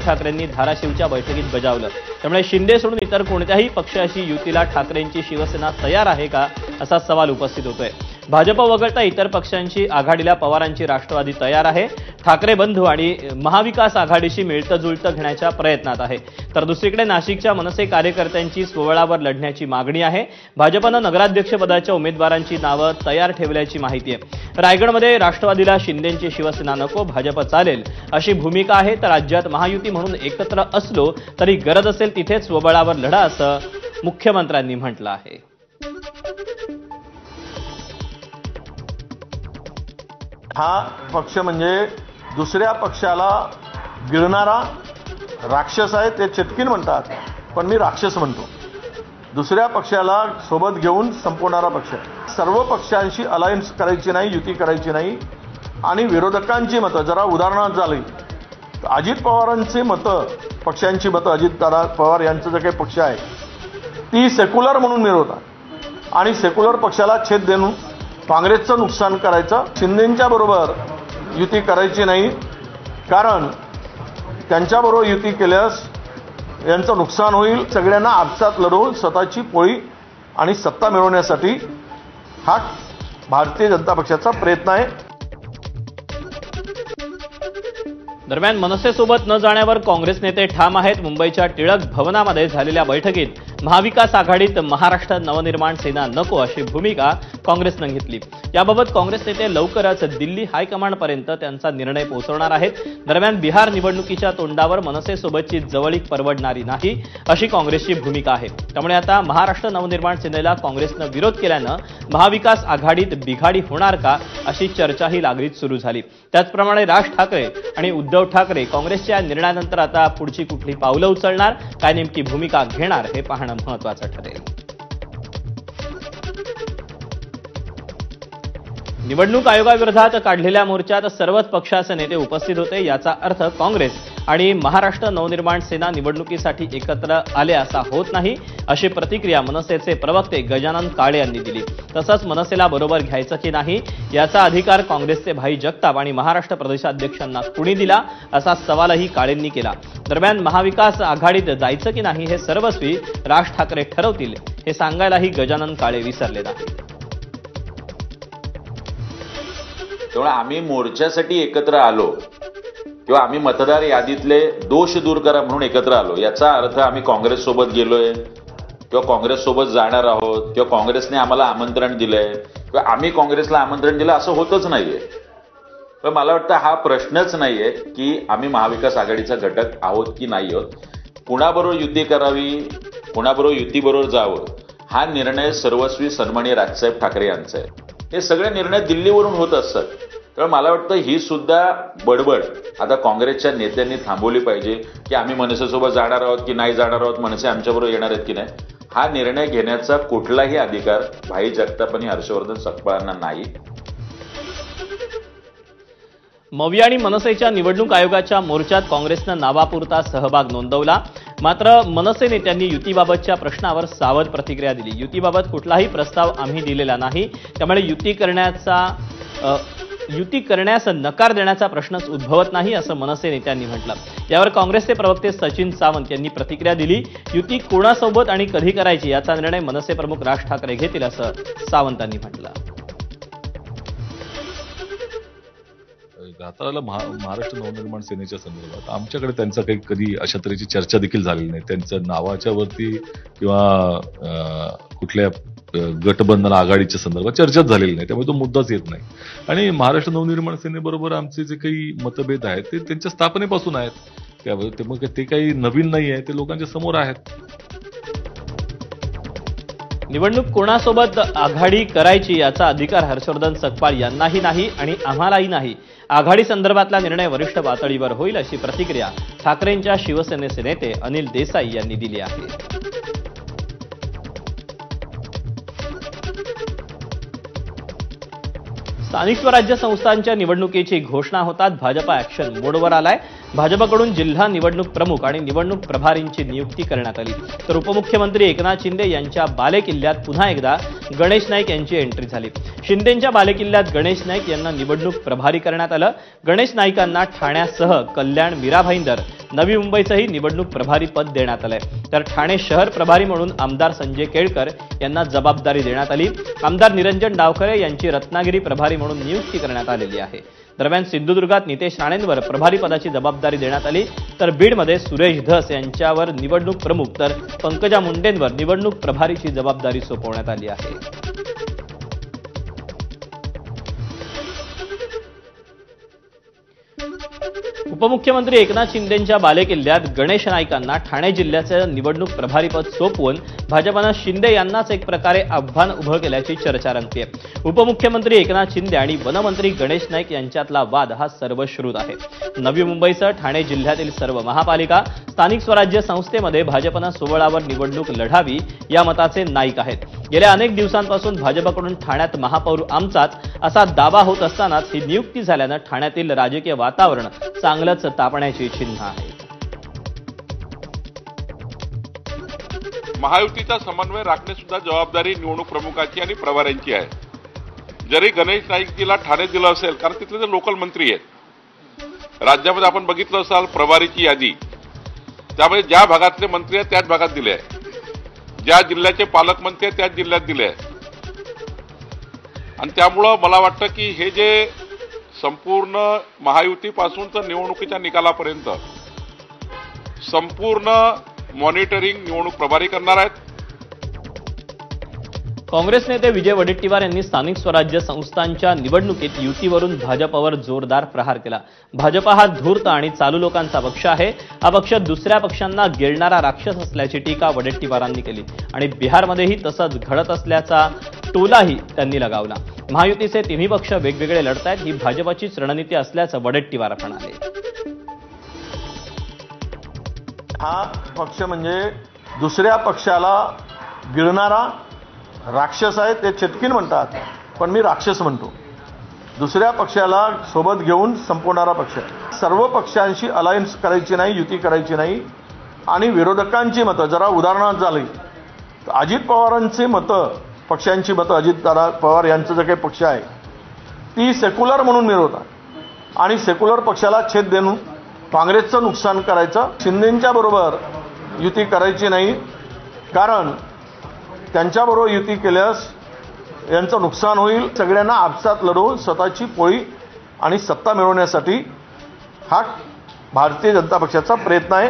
ठाकरेंनी धाराशिवच्या बैठकीत बजावलं। त्यामुळे शिंदे सोडून इतर कोणत्याही पक्षाशी युतीला ठाकरेंची शिवसेना तयार आहे का असा सवाल उपस्थित होतोय। भाजप वगळता इतर पक्षांची आघाडीला पवारांची राष्ट्रवादी तयार आहे। ठाकरे बंधू आणि महाविकास आघाडीशी मिळतं जुळतं घेण्याच्या प्रयत्नात आहे। तर दुसरीकडे नाशिकच्या मनसे कार्यकर्त्यांची स्वबळावर लढण्याची मागणी आहे। भाजपनं नगराध्यक्षपदाच्या उमेदवारांची नावं तयार ठेवल्याची माहिती आहे। रायगडमध्ये राष्ट्रवादीला शिंदेंची शिवसेना नको, भाजप चालेल अशी भूमिका आहे। तर राज्यात महायुती म्हणून एकत्र असलो तरी गरज असेल तिथेच स्वबळावर लढा असं मुख्यमंत्र्यांनी म्हटलं आहे। हा पक्ष म्हणजे दुसऱ्या पक्षाला गिळणारा राक्षस आहे। ते चेतकीन म्हणतात, पण मी राक्षस म्हणतो। दुसऱ्या पक्षाला सोबत घेऊन संपवणारा पक्ष। सर्व पक्षांशी अलायन्स करायची नाही, युती करायची नाही। आणि विरोधकांची मतं जरा उदाहरणार्थ झाली, अजित पवारांची मतं, पक्षांची मतं, अजित पवार यांचं जे काही पक्ष आहे ती सेक्युलर म्हणून मिळवतात आणि सेक्युलर पक्षाला छेद देऊन काँग्रेसचं नुकसान करायचं। शिंदेंच्या बरोबर युती करायची नाही, कारण त्यांच्याबरोबर युती केल्यास यांचं नुकसान होईल। सगळ्यांना आपसात लढवून स्वतःची पोळी आणि सत्ता मिळवण्यासाठी हा भारतीय जनता पक्षाचा प्रयत्न आहे। दरम्यान मनसेसोबत न जाण्यावर काँग्रेस नेते ठाम आहेत। मुंबईच्या टिळक भवनामध्ये झालेल्या बैठकीत महाविकास आघाडीत महाराष्ट्र नवनिर्माण सेना नको अशी भूमिका काँग्रेसनं घेतली। याबाबत काँग्रेस नेते लवकरच दिल्ली हायकमांडपर्यंत त्यांचा निर्णय पोहोचवणार आहेत। दरम्यान बिहार निवडणुकीच्या तोंडावर मनसेसोबतची जवळीक परवडणारी नाही अशी काँग्रेसची भूमिका आहे। त्यामुळे आता महाराष्ट्र नवनिर्माण सेनेला काँग्रेसनं विरोध केल्यानं महाविकास आघाडीत बिघाडी होणार का अशी चर्चाही लागलीच सुरू झाली। त्याचप्रमाणे राज ठाकरे आणि उद्धव ठाकरे काँग्रेसच्या निर्णयानंतर आता पुढची कुठली पावलं उचलणार, काय नेमकी भूमिका घेणार हे पाहणं महत्त्वाचं ठरेल। निवडणूक आयोगाविरोधात काढलेल्या मोर्चात सर्वच पक्षाचे नेते उपस्थित होते। याचा अर्थ काँग्रेस आणि महाराष्ट्र नवनिर्माण सेना निवडणुकीसाठी एकत्र आले असा होत नाही अशी प्रतिक्रिया मनसेचे प्रवक्ते गजानन काळे यांनी दिली। तसंच मनसेला बरोबर घ्यायचं की नाही याचा अधिकार काँग्रेसचे भाई जगताप आणि महाराष्ट्र प्रदेशाध्यक्षांना कुणी दिला असा सवालही काळेंनी केला। दरम्यान महाविकास आघाडीत जायचं की नाही हे सर्वस्वी राज ठाकरे ठरवतील हे सांगायलाही गजानन काळे विसरले नाही। त्यामुळे आम्ही मोर्चासाठी एकत्र आलो किंवा आम्ही मतदार यादीतले दोष दूर करा म्हणून एकत्र आलो, याचा अर्थ आम्ही काँग्रेस सोबत गेलोय किंवा काँग्रेस सोबत जाणार आहोत किंवा काँग्रेसने आम्हाला आमंत्रण दिलंय किंवा आम्ही काँग्रेसला आमंत्रण दिलं असं होतच नाहीये। पण मला वाटतं हा प्रश्नच नाहीये की आम्ही महाविकास आघाडीचा घटक आहोत की नाही आहोत। कुणाबरोबर युती करावी, कुणाबरोबर युतीबरोबर जावं हा निर्णय सर्वस्वी सन्माननीय राजसाहेब ठाकरे यांचा आहे। हे सगळे निर्णय दिल्लीवरून होत असतात। तर मला वाटतं ही सुद्धा बडबड आता काँग्रेसच्या नेत्यांनी थांबवली पाहिजे की आम्ही मनसेसोबत जाणार आहोत की नाही जाणार आहोत, मनसे आमच्याबरोबर येणार आहेत की नाही, हा निर्णय घेण्याचा कुठलाही अधिकार भाई जगताप आणि हर्षवर्धन सकपाळांना नाही। मवि आणि मनसेच्या निवडणूक आयोगाच्या मोर्चात काँग्रेसनं नावापुरता सहभाग नोंदवला। मात्र मनसे नेत्यांनी युतीबाबतच्या प्रश्नावर सावध प्रतिक्रिया दिली। युतीबाबत कुठलाही प्रस्ताव आम्ही दिलेला नाही, त्यामुळे युती करण्यास नकार देण्याचा प्रश्नच उद्भवत नाही असं मनसे नेत्यांनी म्हटलं। यावर काँग्रेसचे प्रवक्ते सचिन सावंत यांनी प्रतिक्रिया दिली। युती कोणासोबत आणि कधी करायची याचा निर्णय मनसे प्रमुख राज ठाकरे घेतील असं सावंतांनी म्हटलं। आता महाराष्ट्र नवनिर्माण सेनेच्या संदर्भात आमच्याकडे त्यांचा काही कधी अशा तऱ्हेची चर्चा देखील झालेली नाही। त्यांच्या नावाच्या वरती किंवा कुठल्या गठबंधन आघाडीच्या संदर्भात चर्चाच झालेली नाही, त्यामुळे तो मुद्दाच येत नाही। आणि महाराष्ट्र नवनिर्माण सेनेबरोबर आमचे जे काही मतभेद आहेत ते त्यांच्या स्थापनेपासून आहेत, त्यामुळे ते काही नवीन नाही आहे, ते लोकांच्या समोर आहेत। निवडणूक कोणासोबत आघाडी करायची याचा अधिकार हर्षवर्धन सकपाळ यांनाही नाही आणि आम्हालाही नाही। आघाडी संदर्भातला निर्णय वरिष्ठ पातळीवर होईल अशी प्रतिक्रिया ठाकरेंच्या शिवसेनेचे नेते अनिल देसाई यांनी दिली आहे। स्थानिक स्वराज्य संस्थांच्या निवडणुकीची घोषणा होतात भाजप ॲक्शन मोडवर आलाय। भाजपकडून जिल्हा निवडणूक प्रमुख आणि निवडणूक प्रभारींची नियुक्ती करण्यात आली, तर उपमुख्यमंत्री एकनाथ शिंदे यांच्या बालेकिल्ल्यात पुन्हा एकदा गणेश नाईक यांची एंट्री झाली। शिंदेंच्या बालेकिल्ल्यात गणेश नाईक यांना निवडणूक प्रभारी करण्यात आलं। गणेश नाईकांना ठाण्यासह कल्याण, मीरा भाईंदर, नवी मुंबईचंही निवडणूक प्रभारी पद देण्यात आलंय, तर ठाणे शहर प्रभारी म्हणून आमदार संजय केळकर यांना जबाबदारी देण्यात आली। आमदार निरंजन डावखरे यांची रत्नागिरी प्रभारी म्हणून नियुक्ती करण्यात आलेली आहे। दरम्यान सिंधुदुर्गात नितेश राणेंवर प्रभारी पदाची जबाबदारी देण्यात आली, तर बीडमध्ये सुरेश धस यांच्यावर निवडणूक प्रमुख तर पंकजा मुंडेंवर निवडणूक प्रभारीची जबाबदारी सोपवण्यात आली आहे। उपमुख्यमंत्री एकनाथ शिंदेंच्या बालेकिल्ल्यात गणेश नाईकांना ठाणे जिल्ह्याचं निवडणूक प्रभारीपद सोपवून भाजपनं शिंदे यांनाच एक प्रकारे आव्हान उभं केल्याची चर्चा रंगतेय। उपमुख्यमंत्री एकनाथ शिंदे आणि वनमंत्री गणेश नाईक यांच्यातला वाद हा सर्वश्रुत आहे। नवी मुंबईसह ठाणे जिल्ह्यातील सर्व महापालिका, स्थानिक स्वराज्य संस्थेमध्ये भाजपनं सोवळावर निवडणूक लढावी या मताचे नाईक आहेत। गेल्या अनेक दिवसांपासून भाजपकडून ठाण्यात महापौर आमचाच असा दावा होत असतानाच ही नियुक्ती झाल्यानं ठाण्यातील राजकीय वातावरण चांगलंच तापण्याची चिन्ह आहे। महायुतीचा समन्वय राखणे सुद्धा जबाबदारी निवडणूक प्रमुखाची आणि प्रभाऱ्यांची आहे। जरी गणेश नाईकजीला ठाणे दिलं असेल, कारण तिथले ते लोकल मंत्री आहेत। राज्यामध्ये आपण बघितलं असाल प्रभारीची यादी, त्यामध्ये ज्या भागातले मंत्री आहेत त्याच भागात दिले आहे, ज्या जिल्ह्याचे पालकमंत्री आहेत त्याच जिल्ह्यात दिले आहे। आणि त्यामुळं मला वाटतं की हे जे संपूर्ण महायुतीपासून तर निवडणुकीच्या निकालापर्यंत संपूर्ण मॉनिटरिंग निवडणूक प्रभारी करणार आहेत। काँग्रेस नेते विजय वडेट्टीवार यांनी स्थानिक स्वराज्य संस्थांच्या निवडणुकीत युतीवरून भाजपवर जोरदार प्रहार केला। भाजप हा धूर्त आणि चालू लोकांचा पक्ष आहे, हा पक्ष दुसऱ्या पक्षांना गिळणारा राक्षस असल्याची टीका वडेट्टीवारांनी केली आणि बिहारमध्येही तसंच घडत असल्याचा टोलाही त्यांनी लगावला। महायुतीचे तिन्ही पक्ष वेगवेगळे लढतायत, ही भाजपचीच रणनीती असल्याचं वडेट्टीवार म्हणाले। हा पक्ष म्हणजे दुसऱ्या पक्षाला गिळणारा राक्षस आहे, ते चेटकीन म्हणतात, पण मी राक्षस म्हणतो। दुसऱ्या पक्षाला सोबत घेऊन संपवणारा पक्ष आहे। सर्व पक्षांशी अलायन्स करायची नाही, युती करायची नाही। आणि विरोधकांची मतं जरा उदाहरणार्थ झाली, अजित पवारांची मतं, पक्षांची मतं, अजित पवार यांचं जे काही पक्ष आहे ती सेक्युलर म्हणून मिळवतात आणि सेक्युलर पक्षाला छेद देऊन काँग्रेसचं नुकसान करायचं। शिंदेंच्या बरोबर युती करायची नाही, कारण त्यांच्याबरोबर युती केल्यास यांचं नुकसान होईल। सगळ्यांना आपसात लढवून स्वतःची पोळी आणि सत्ता मिळवण्यासाठी हा भारतीय जनता पक्षाचा प्रयत्न आहे।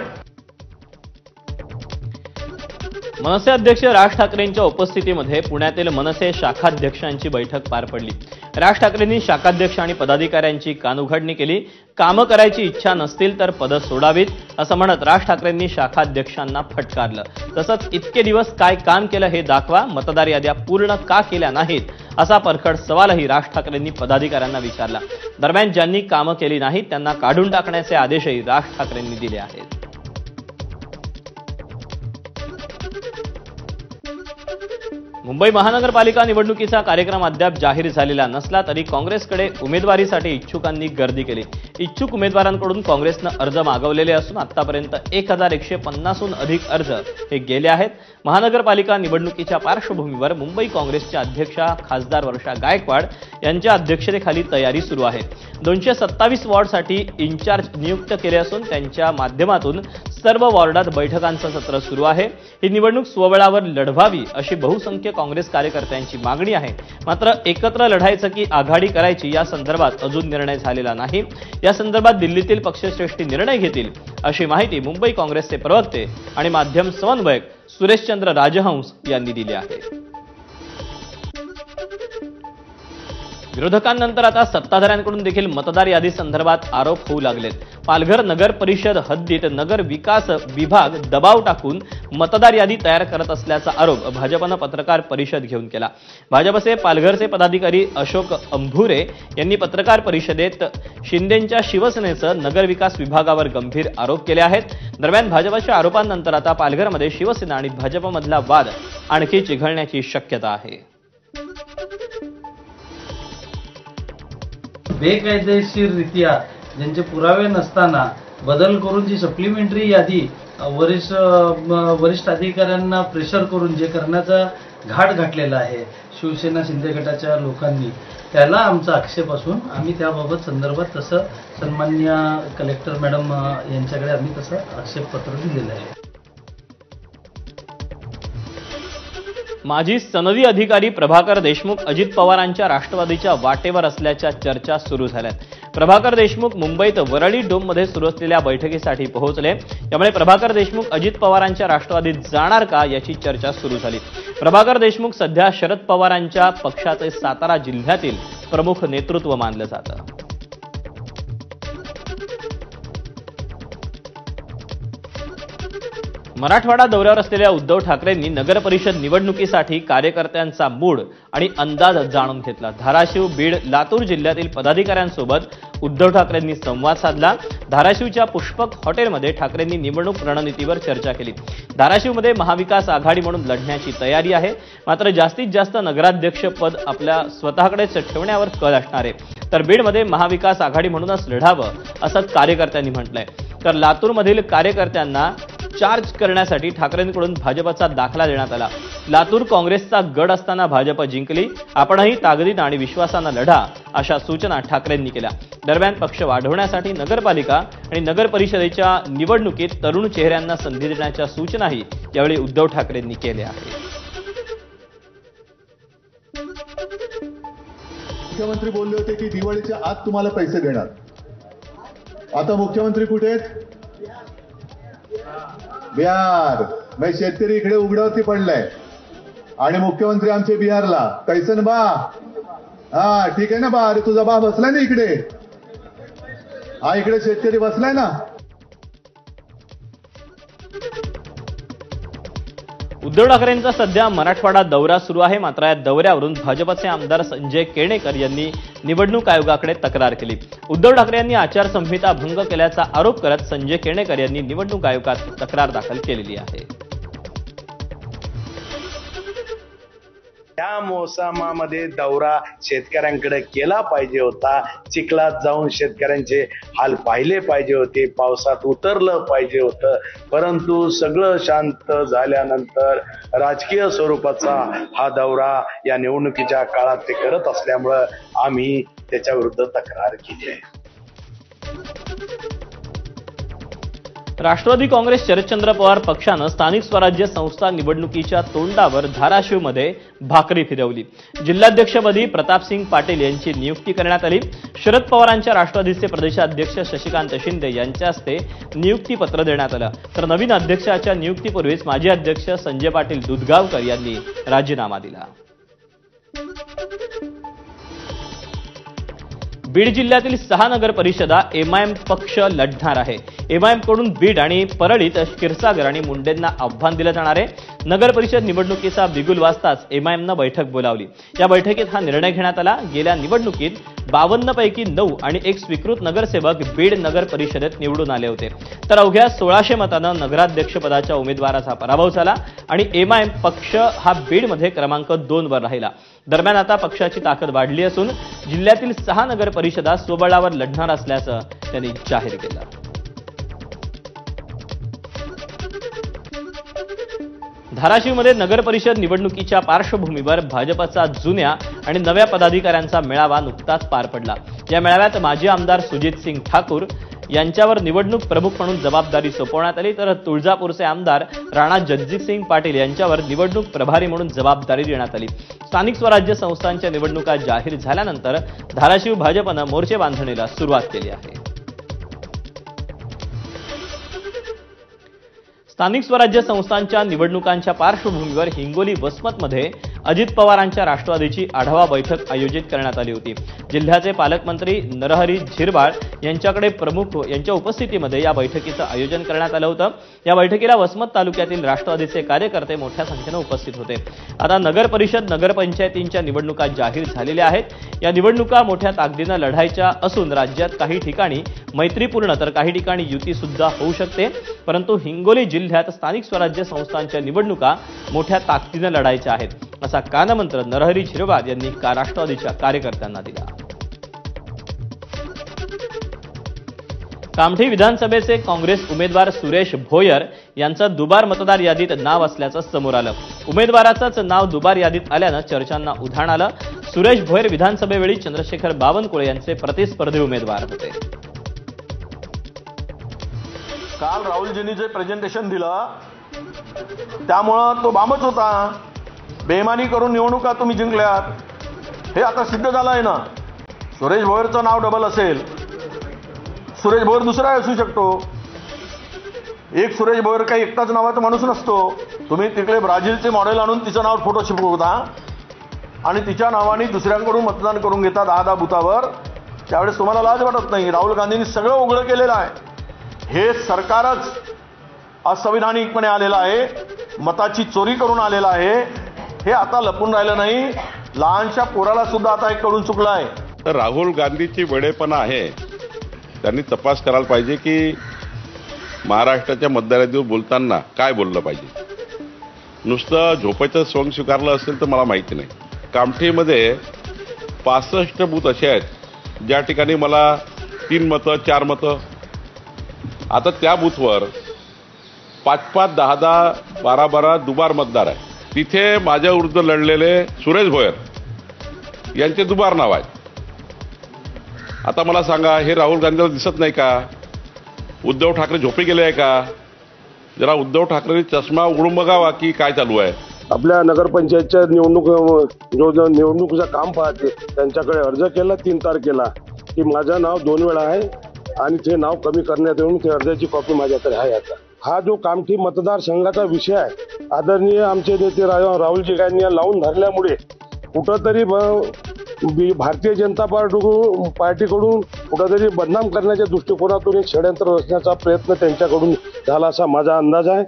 मनसे अध्यक्ष राज ठाकरेंच्या उपस्थितीमध्ये पुण्यातील मनसे शाखाध्यक्षांची बैठक पार पडली। राज ठाकरेंनी शाखाध्यक्ष आणि पदाधिकाऱ्यांची कानउघाडणी केली। कामं करायची इच्छा नसतील तर पदं सोडावीत असं म्हणत राज ठाकरेंनी शाखाध्यक्षांना फटकारलं। तसंच इतके दिवस काय काम केलं हे दाखवा, मतदार याद्या पूर्ण का केल्या नाहीत असा परखड सवालही राज ठाकरेंनी पदाधिकाऱ्यांना विचारला। दरम्यान ज्यांनी कामं केली नाहीत त्यांना काढून टाकण्याचे आदेशही राज ठाकरेंनी दिले आहेत। मुंबई महानगरपालिका निवडणुकीचा कार्यक्रम अद्याप जाहीर झालेला नसला तरी काँग्रेसकडे उमेदवारीसाठी इच्छुकांनी गर्दी केली। इच्छुक उमेदवारांकडून काँग्रेसनं अर्ज मागवलेले असून आतापर्यंत 1150हून अधिक अर्ज हे गेले आहेत। महानगरपालिका निवडणुकीच्या पार्श्वभूमीवर मुंबई काँग्रेसच्या अध्यक्षा खासदार वर्षा गायकवाड यांच्या अध्यक्षतेखाली तयारी सुरू आहे। 227 वॉर्डसाठी इन्चार्ज नियुक्त केले असून त्यांच्या माध्यमातून सर्व वॉर्डात बैठकांचं सत्र सुरू आहे। ही निवडणूक स्वबळावर लढवावी अशी बहुसंख्य काँग्रेस कार्यकर्त्यांची मागणी आहे। मात्र एकत्र लढायचं की आघाडी करायची या संदर्भात अजून निर्णय झालेला नाही। या संदर्भात दिल्लीतील पक्षश्रेष्ठी निर्णय घेतील अशी माहिती मुंबई काँग्रेसचे प्रवक्ते आणि माध्यम समन्वयक सुरेशचंद्र राजहंस यांनी दिली आहे। विरोधकांनंतर आता सत्ताधाऱ्यांकडून देखील मतदार यादी संदर्भात आरोप होऊ लागलेत। पालघर नगर परिषद हद्दीत नगर विकास विभाग दबाव टाकून मतदार यादी तयार करत असल्याचा आरोप भाजपनं पत्रकार परिषद घेऊन केला। भाजपचे पालघरचे पदाधिकारी अशोक अंभुरे यांनी पत्रकार परिषदेत शिंदेंच्या शिवसेनेचं नगर विकास विभागावर गंभीर आरोप केले आहेत। दरम्यान भाजपच्या आरोपांनंतर आता पालघरमध्ये शिवसेना आणि भाजपमधला वाद आणखी चिघळण्याची शक्यता आहे। बेकायदेशीररित्या ज्यांचे पुरावे नसताना बदल करून जी सप्लिमेंटरी यादी वरिष्ठ अधिकाऱ्यांना प्रेशर करून जे करण्याचा घाट घातलेला आहे शिवसेना शिंदे गटाच्या लोकांनी, त्याला आमचा आक्षेप असून आम्ही त्याबाबत संदर्भात तसं सन्माननीय कलेक्टर मॅडम यांच्याकडे आम्ही तसं आक्षेपपत्र दिलेलं आहे. माजी सनदी अधिकारी प्रभाकर देशमुख अजित पवारांच्या राष्ट्रवादीच्या वाटेवर असल्याच्या चर्चा सुरू झाल्यात. प्रभाकर देशमुख मुंबईत वरळी डोममध्ये सुरू असलेल्या बैठकीसाठी पोहोचले. त्यामुळे प्रभाकर देशमुख अजित पवारांच्या राष्ट्रवादीत जाणार का याची चर्चा सुरू झाली. प्रभाकर देशमुख सध्या शरद पवारांच्या पक्षाचे सातारा जिल्ह्यातील प्रमुख नेतृत्व मानलं जातं. मराठवाडा दौऱ्यावर असलेल्या उद्धव ठाकरेंनी नगर परिषद निवडणुकीसाठी कार्यकर्त्यांचा मूड आणि अंदाज जाणून घेतला. धाराशिव, बीड, लातूर जिल्ह्यातील पदाधिकाऱ्यांसोबत उद्धव ठाकरेंनी संवाद साधला. धाराशिवच्या पुष्पक हॉटेलमध्ये ठाकरेंनी निवडणूक रणनीतीवर चर्चा केली. धाराशिवमध्ये महाविकास आघाडी म्हणून लढण्याची तयारी आहे, मात्र जास्तीत जास्त नगराध्यक्ष पद आपल्या स्वतःकडेच ठेवण्यावर कल असणार आहे. तर बीडमध्ये महाविकास आघाडी म्हणूनच लढावं असं कार्यकर्त्यांनी म्हटलंय. तर लातूरमधील कार्यकर्त्यांना चार्ज करण्यासाठी ठाकरेंकडून भाजपचा दाखला देण्यात आला. लातूर काँग्रेसचा गड असताना भाजप जिंकली, आपणही ताकदीनं आणि विश्वासानं लढा अशा सूचना ठाकरेंनी केल्या. दरम्यान पक्ष वाढवण्यासाठी नगरपालिका आणि नगर परिषदेच्या निवडणुकीत तरुण चेहऱ्यांना संधी देण्याच्या सूचनाही यावेळी उद्धव ठाकरेंनी केल्या आहेत. मुख्यमंत्री बोलले होते की दिवाळीच्या आत तुम्हाला पैसे देणार. आता मुख्यमंत्री कुठे आहेत? बिहार. मग शेतकरी इकडे उघड्यावरती पडलाय आणि मुख्यमंत्री आमचे बिहारला. कैसन बा? हा ठीक आहे ना बा. अरे तुझा बा बसलाय ना इकडे. हा इकडे शेतकरी बसलाय ना. उद्धव ठाकरेंचा सध्या मराठवाडा दौरा सुरू आहे. मात्र या दौऱ्यावरून भाजपचे आमदार संजय केणेकर यांनी निवडणूक आयोगाकडे तक्रार केली. उद्धव ठाकरे यांनी आचारसंहिता भंग केल्याचा आरोप करत संजय केणेकर यांनी निवडणूक आयोगात तक्रार दाखल केलेली आहे. त्या मोसमामध्ये दौरा शेतकऱ्यांकडे केला पाहिजे होता. चिखलात जाऊन शेतकऱ्यांचे हाल पाहिले पाहिजे होते. पावसात उतरलं पाहिजे होतं. परंतु सगळं शांत झाल्यानंतर राजकीय स्वरूपाचा हा दौरा या निवडणुकीच्या काळात ते करत असल्यामुळं आम्ही त्याच्या विरुद्ध तक्रार केली आहे. राष्ट्रवादी काँग्रेस शरदचंद्र पवार पक्षानं स्थानिक स्वराज्य संस्था निवडणुकीच्या तोंडावर धाराशिवमध्ये भाकरी फिरवली. जिल्हाध्यक्षपदी प्रतापसिंग पाटील यांची नियुक्ती करण्यात आली. शरद पवारांच्या राष्ट्रवादीचे प्रदेशाध्यक्ष शशिकांत शिंदे यांच्या हस्ते नियुक्तीपत्र देण्यात आलं. तर नवीन अध्यक्षाच्या नियुक्तीपूर्वीच माजी अध्यक्ष संजय पाटील दुधगावकर यांनी राजीनामा दिला. बीड जिल्ह्यातील 6 नगर परिषदा एमआयएम पक्ष लढणार आहे. एमआयएम कडून बीड आणि परळीत क्षीरसागर आणि मुंडेंना आव्हान दिलं जाणार आहे. नगर परिषद निवडणुकीचा बिगुल वाजताच एमआयएमनं बैठक बोलावली. या बैठकीत हा निर्णय घेण्यात आला. गेल्या निवडणुकीत 52 पैकी 9 आणि एक स्वीकृत नगरसेवक बीड नगर परिषदेत निवडून आले होते. तर अवघ्या 1600 मतांनं नगराध्यक्षपदाच्या उमेदवाराचा पराभव झाला आणि एमआयएम पक्ष हा बीडमध्ये क्रमांक 2 वर राहिला. दरम्यान आता पक्षाची ताकद वाढली असून जिल्ह्यातील 6 नगर परिषदा स्वबळावर लढणार असल्याचं त्यांनी जाहीर केलं. धाराशिवमध्ये नगर परिषद निवडणुकीच्या पार्श्वभूमीवर भाजपचा जुन्या आणि नव्या पदाधिकाऱ्यांचा मेळावा नुकताच पार पडला. या मेळाव्यात माजी आमदार सुजित सिंग ठाकूर यांच्यावर निवडणूक प्रमुख म्हणून जबाबदारी सोपवण्यात आली. तर तुळजापूरचे आमदार राणा जगजितसिंग पाटील यांच्यावर निवडणूक प्रभारी म्हणून जबाबदारी देण्यात आली. स्थानिक स्वराज्य संस्थांच्या निवडणुका जाहीर झाल्यानंतर धाराशिव भाजपनं मोर्चे बांधणीला सुरुवात केली आहे. स्थानिक स्वराज्य संस्थांच्या निवडणुकांच्या पार्श्वभूमीवर हिंगोली वसमतमध्ये अजित पवारांच्या राष्ट्रवादीची आढावा बैठक आयोजित करण्यात आली होती. जिल्ह्याचे पालकमंत्री नरहरी झिरवाळ यांच्या उपस्थितीमध्ये या बैठकीचं आयोजन करण्यात आलं होतं. या बैठकीला वसमत तालुक्यातील राष्ट्रवादीचे कार्यकर्ते मोठ्या संख्येनं उपस्थित होते. आता नगर परिषद नगरपंचायतींच्या निवडणुका जाहीर झालेल्या आहेत. या निवडणुका मोठ्या ताकदीनं लढायच्या असून राज्यात काही ठिकाणी मैत्रीपूर्ण तर काही ठिकाणी युती सुद्धा होऊ शकते. परंतु हिंगोली जिल्ह्यात स्थानिक स्वराज्य संस्थांच्या निवडणुका मोठ्या ताकदीनं लढायच्या आहेत असा कानमंत्र नरहरी झिरवाळ यांनी राष्ट्रवादीच्या कार्यकर्त्यांना दिला. कामठी विधानसभेचे काँग्रेस उमेदवार सुरेश भोयर यांचं दुबार मतदार यादीत नाव असल्याचं समोर आलं. उमेदवाराचंच नाव दुबार यादीत आल्यानं चर्चांना उधाण आलं. सुरेश भोयर विधानसभेवेळी चंद्रशेखर बावनकुळे यांचे प्रतिस्पर्धी उमेदवार होते. काल राहुलजींनी जे प्रेझेंटेशन दिलं त्यामुळं तो बामच होता. बेईमानी करून निवडणुका तुम्ही जिंकल्यात हे आता सिद्ध झालं आहे ना. सुरेश भोयरचं नाव डबल असेल, सुरेश भोयर दुसरा असू शकतो. एक सुरेश भोयर काही एकटाच नावाचा माणूस नसतो. तुम्ही तिकडे ब्राझीलचे मॉडेल आणून तिचं नाव फोटो शिपवता आणि तिच्या नावाने दुसऱ्यांकडून मतदान करून घेता 10-10 बुथावर. त्यावेळेस तुम्हाला लाज वाटत नाही. राहुल गांधींनी सगळं उघडं केलेलं आहे. हे सरकारच असंविधानिकपणे आलेलं आहे, मताची चोरी करून आलेलं आहे. हे आता लपून राहिलं नाही. लहानशा पोराला सुद्धा आता हे कळून चुकलं आहे. तर राहुल गांधीची वेडेपणा आहे. त्यांनी तपास करायला पाहिजे की महाराष्ट्राच्या मतदारांवर बोलताना काय बोललं पाहिजे. नुसतं झोपेचं सोंग स्वीकारलं असेल तर मला माहिती नाही. कामठीमध्ये 65 बूथ असे आहेत ज्या ठिकाणी मला 3 मतं 4 मतं. आता त्या बूथवर 5-5, 10-10, 12-12 दुबार मतदार आहे. तिथे माझ्या विरुद्ध लढलेले सुरेश भोयर यांचे दुबार नाव आहेत. आता मला सांगा, हे राहुल गांधीला दिसत नाही का? उद्धव ठाकरे झोपी गेले आहे का? जरा उद्धव ठाकरेंनी चष्मा उघडून बघावा की काय चालू आहे. आपल्या नगरपंचायतच्या निवडणुकीचं काम पाहते त्यांच्याकडे अर्ज केला 3 तारखेला की माझं नाव 2 वेळा आहे आणि ते नाव कमी करण्यात येऊन ते अर्जाची कॉपी माझ्याकडे आहे. आता हा जो कामठी मतदारसंघाचा विषय आहे, आदरणीय आमचे नेते राहुलजी गांधी लावून धरल्यामुळे कुठंतरी भारतीय जनता पार्टीकडून कुठंतरी बदनाम करण्याच्या दृष्टिकोनातून एक षडयंत्र रचण्याचा प्रयत्न त्यांच्याकडून झाला असा माझा अंदाज आहे.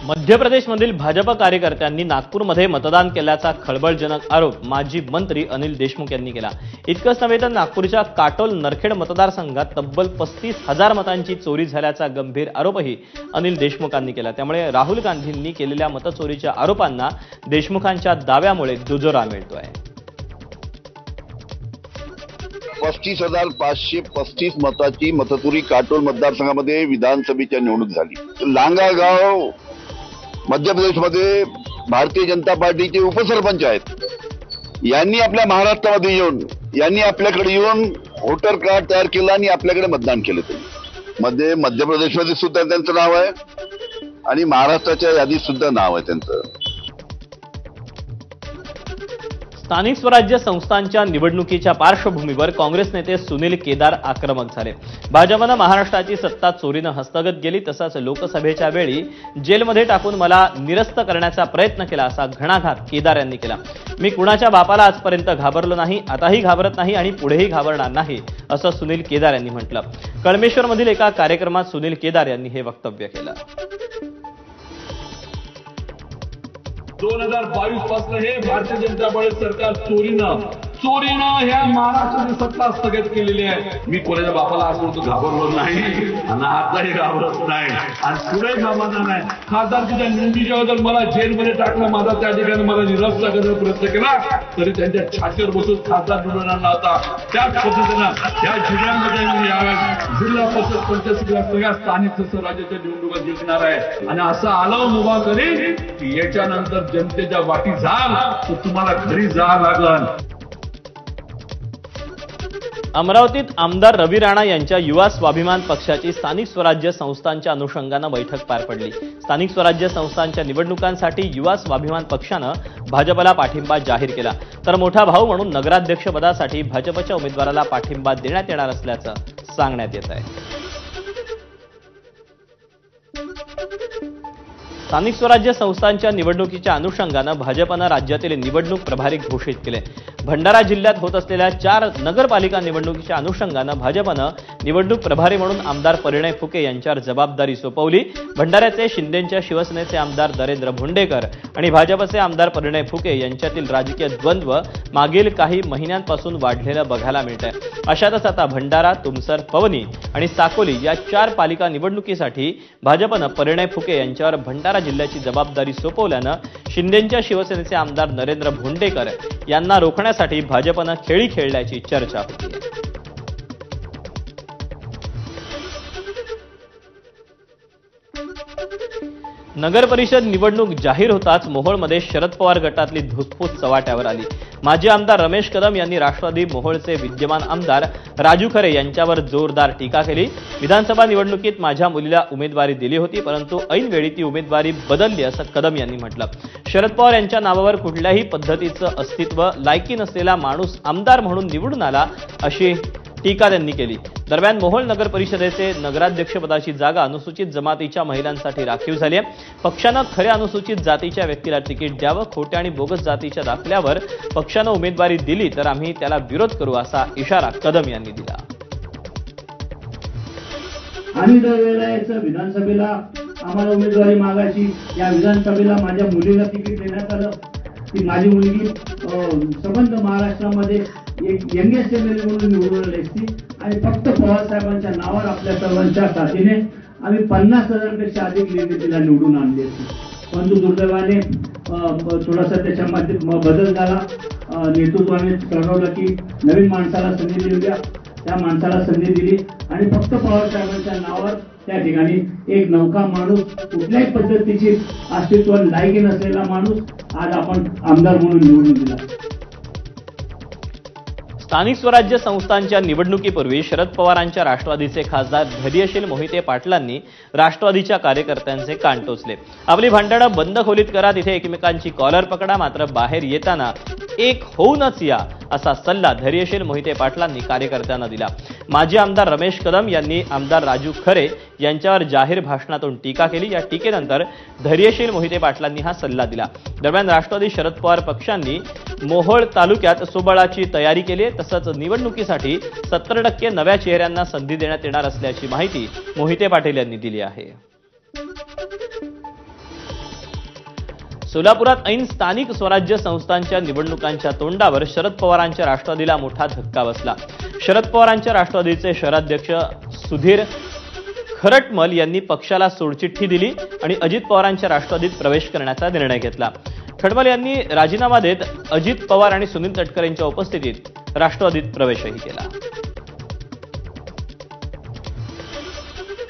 मध्य प्रदेशमधील भाजप कार्यकर्त्यांनी नागपूरमध्ये मतदान केल्याचा खळबळजनक आरोप माजी मंत्री अनिल देशमुख यांनी केला. इतकंच नव्हे तर नागपूरच्या काटोल नरखेड मतदारसंघात तब्बल 35,000 मतांची चोरी झाल्याचा गंभीर आरोपही अनिल देशमुखांनी केला. त्यामुळे राहुल गांधींनी केलेल्या मतचोरीच्या आरोपांना देशमुखांच्या दाव्यामुळे दुजोरा मिळतोय. 35,535 मताची मतचोरी काटोल मतदारसंघामध्ये विधानसभेच्या निवडणूक झाली. लांगागाव मध्य प्रदेशमध्ये भारतीय जनता पार्टीचे उपसरपंच आहेत. यांनी आपल्या महाराष्ट्रामध्ये येऊन यांनी आपल्याकडे येऊन व्होटर कार्ड तयार केलं आणि आपल्याकडे मतदान केलं. मध्य प्रदेशमध्ये सुद्धा त्यांचं नाव आहे आणि महाराष्ट्राच्या यादीत सुद्धा नाव आहे त्यांचं. स्थानिक स्वराज्य संस्थांच्या निवडणुकीच्या पार्श्वभूमीवर काँग्रेस नेते सुनील केदार आक्रमक झाले. भाजपनं महाराष्ट्राची सत्ता चोरीनं हस्तगत केली, तसंच लोकसभेच्या वेळी जेलमध्ये टाकून मला निरस्त करण्याचा प्रयत्न केला असा घणाघात केदार यांनी केला. मी कुणाच्या बापाला आजपर्यंत घाबरलो नाही, आताही घाबरत नाही आणि पुढेही घाबरणार नाही असं सुनील केदार यांनी म्हटलं. कळमेश्वरमधील एका कार्यक्रमात सुनील केदार यांनी हे वक्तव्य केलं. 2022 पासून हे भारतीय जनता पार्टी सरकार चोरीनं ह्या महाराष्ट्राची सत्ता स्थगित केलेली आहे. मी कोणाच्या बापाला आजपर्यंत घाबरलो नाही आणि आताही घाबरत नाही आणि पुढे घाबरणार नाही. खासदारकीच्या निवडणुकीच्या बद्दल मला जेलमध्ये टाकलं, माझा त्या ठिकाणी मला निरस्त करण्याचा प्रयत्न केला तरी त्यांच्या छातीवर बसून खासदार निवडणार नव्हता. त्याच पद्धतीनं या जिल्ह्यामध्ये मी यावेळेस जिल्हा परिषद पंचायत सगळ्या स्थानिक स्वराज्याच्या निवडणुका जिंकणार आहे आणि असं आलं मुभा करीन की याच्यानंतर जनतेच्या वाटी जाल तर तुम्हाला घरी जावं लागल. अमरावतीत आमदार रवी राणा यांच्या युवा स्वाभिमान पक्षाची स्थानिक स्वराज्य संस्थांच्या अनुषंगानं बैठक पार पडली. स्थानिक स्वराज्य संस्थांच्या निवडणुकांसाठी युवा स्वाभिमान पक्षानं भाजपला पाठिंबा जाहीर केला, तर मोठा भाऊ म्हणून नगराध्यक्षपदासाठी भाजपच्या उमेदवाराला पाठिंबा देण्यात येणार असल्याचं सांगण्यात येत आहे. स्थानिक स्वराज्य संस्थांच्या निवडणुकीच्या अनुषंगानं भाजपनं राज्यातील निवडणूक प्रभारी घोषित केले. भंडारा जिल्ह्यात होत असलेल्या 4 नगरपालिका निवडणुकीच्या अनुषंगानं भाजपनं निवडणूक प्रभारी म्हणून आमदार परिणय फुके यांच्यावर जबाबदारी सोपवली. भंडाऱ्याचे शिंदेच्या शिवसेनेचे आमदार नरेंद्र भोंडेकर आणि भाजपचे आमदार परिणय फुके यांच्यातील राजकीय द्वंद्व मागील काही महिन्यांपासून वाढलेलं बघायला मिळतंय. अशातच आता भंडारा, तुमसर, पवनी आणि साकोली या 4 पालिका निवडणुकीसाठी भाजपनं परिणय फुके यांच्यावर भंडारा जिल्ह्याची जबाबदारी सोपवल्यानं शिंदेच्या शिवसेनेचे आमदार नरेंद्र भोंडेकर यांना रोखण्यासाठी भाजपनं खेळी खेळल्याची चर्चा होती. नगर परिषद निवडणूक जाहीर होताच मोहोळमध्ये शरद पवार गटातली धुसफूस चव्हाट्यावर आली। माजी आमदार रमेश कदम यांनी राष्ट्रवादी मोहोळचे विद्यमान आमदार राजू खरे यांच्यावर जोरदार टीका केली। विधानसभा निवडणुकीत माझ्या मुलीला उमेदवारी दिली होती, परंतु ऐनवेळी ती उमेदवारी बदलली असं कदम यांनी म्हटलं। शरद पवार यांच्या नावावर कुठल्याही पद्धतीचं अस्तित्व, लायकी नसलेला माणूस आमदार म्हणून निवडून आला अशी टीका त्यांनी केली। दरम्यान मोहोळ नगर परिषदेचे नगराध्यक्षपदाची जागा अनुसूचित जमातीच्या महिलांसाठी राखीव झाली आहे। पक्षानं खऱ्या अनुसूचित जातीच्या व्यक्तीला तिकीट द्यावं, खोट्या आणि बोगस जातीच्या दाखल्यावर पक्षानं उमेदवारी दिली तर आम्ही त्याला विरोध करू असा इशारा कदम यांनी दिला। आणि दरवेळेला याचं विधानसभेला आम्हाला उमेदवारी मागायची, या विधानसभेला माझ्या मुलीला तिकीट देण्यात आलं। ती माझी मुलगी संबंध महाराष्ट्रामध्ये एक यंगेस्ट एमएलए म्हणून निवडून आली असती आणि फक्त पवार साहेबांच्या नावावर आपल्या सर्वांच्या साथीने आम्ही 50,000पेक्षा अधिक लीड तिला निवडून आणली असती। परंतु दुर्दैवाने थोडासा त्याच्यामध्ये बदल झाला। नेतृत्वाने ठरवलं की नवीन माणसाला संधी देऊया, त्या माणसाला संधी दिली आणि फक्त पवार साहेबांच्या नावावर त्या ठिकाणी एक नौका माणूस, कुठल्याही पद्धतीची अस्तित्व लायकी नसलेला माणूस आज आपण आमदार म्हणून निवडून दिला। स्थानिक स्वराज्य संस्थांच्या निवडणुकीपूर्वी शरद पवारांच्या राष्ट्रवादीचे खासदार धैर्यशील मोहिते पाटलांनी राष्ट्रवादीच्या कार्यकर्त्यांचे कान टोचले। आपली भांडणं बंद खोलीत करा, तिथे एकमेकांची कॉलर पकडा, मात्र बाहेर येताना एक होऊनच या असा सल्ला धैर्यशील मोहिते पाटलांनी कार्यकर्त्यांना दिला। माजी आमदार रमेश कदम यांनी आमदार राजू खरे यांच्यावर जाहीर भाषणातून टीका केली। या टीकेनंतर धैर्यशील मोहिते पाटलांनी हा सल्ला दिला। दरम्यान राष्ट्रवादी शरद पवार पक्षांनी मोहोळ तालुक्यात सोबळाची तयारी केली, तसंच निवडणुकीसाठी 70% नव्या चेहऱ्यांना संधी देण्यात येणार असल्याची माहिती मोहिते पाटील यांनी दिली आहे। सोलापुरात ऐन स्थानिक स्वराज्य संस्थांच्या निवडणुकांच्या तोंडावर शरद पवारांच्या राष्ट्रवादीला मोठा धक्का बसला। शरद पवारांच्या राष्ट्रवादीचे शहराध्यक्ष सुधीर खरटमल यांनी पक्षाला सोडचिठ्ठी दिली आणि अजित पवारांच्या राष्ट्रवादीत प्रवेश करण्याचा निर्णय घेतला। खटमल यांनी राजीनामा देत अजित पवार आणि सुनील तटकरेंच्या उपस्थितीत राष्ट्रवादीत प्रवेशही केला।